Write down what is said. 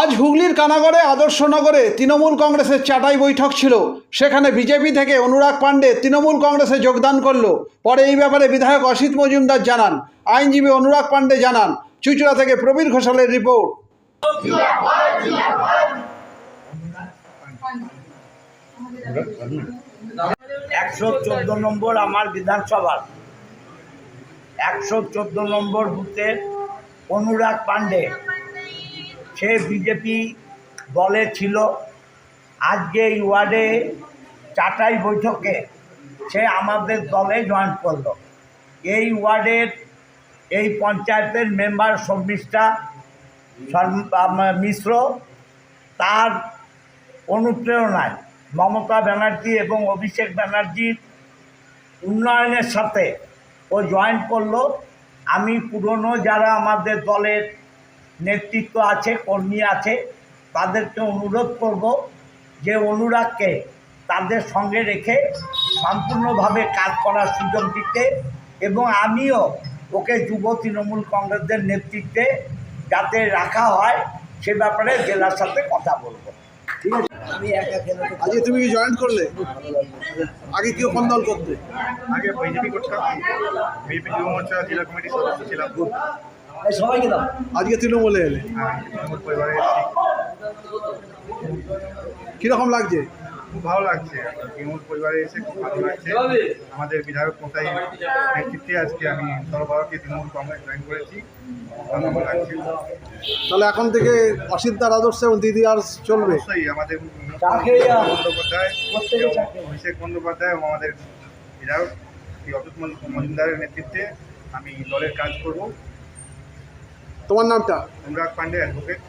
আজ হুগলির কানাগড়ে আদর্শনগরে তৃণমূল কংগ্রেসের চাটাই বৈঠক ছিল। সেখানে বিজেপি থেকে অনুরাগ পাণ্ডে তৃণমূল কংগ্রেসে যোগদান করলো। পরে এই ব্যাপারে বিধায়ক অসিত মজুমদার জানান, আইনজীবী অনুরাগ পাণ্ডে জানান। চুঁচুড়া থেকে প্রবীর ঘোষালের রিপোর্ট। 114 নম্বর আমার বিধানসভার 114 নম্বর বুথে অনুরাগ পাণ্ডে, সে বিজেপি দলে ছিল। আজকে এই ওয়ার্ডে চাটাই বৈঠকে সে আমাদের দলে জয়েন করলো। এই ওয়ার্ডের এই পঞ্চায়েতের মেম্বার শর্মিষ্ঠা মিশ্র, তার অনুপ্রেরণায় মমতা ব্যানার্জি এবং অভিষেক ব্যানার্জির উন্নয়নের সাথে ও জয়েন করলো। আমি পুরনো যারা আমাদের দলের নেতৃত্ব আছে, কর্মী আছে, তাদেরকে অনুরোধ করব যে অনুরাগকে তাদের সঙ্গে রেখে সম্পূর্ণভাবে কাজ করার সুযোগ দিতে, এবং আমিও ওকে যুব তৃণমূল কংগ্রেসের নেতৃত্বে যাতে রাখা হয় সে ব্যাপারে জেলার সাথে কথা বলবো। ঠিক আছে, আমি আজকে তুমি কি জয়েন করলে? আগে কি কোন দল করতে? আগে বিজেপি করতাম, বিজেপি যুব মোর্চা জেলা কমিটির সদস্য ছিলাম। সবাইকে দাও। আজকে তৃণমূলে এলে, তৃণমূল পরিবারে এসেছি। কিরকম লাগছে? খুব ভালো লাগছে, তৃণমূল পরিবারে এসে খুব ভালো লাগছে। আমাদের বিধায়ক মশাই নেতৃত্বে আজকে আমি সর্বভারতীয় তৃণমূল কংগ্রেস জয়েন করেছি, ভালো লাগছে। তাহলে এখন থেকে অসিতদার আদর্শ এবং দিদি আর চলবে? অবশ্যই আমাদের বন্দ্যোপাধ্যায়, অভিষেক বন্দ্যোপাধ্যায় এবং আমাদের বিধায়ক অসিত মজুমদারের নেতৃত্বে আমি দলের কাজ করব। তোমার নামটা? অনুরাগ পাণ্ডে, অ্যাডভোকেট।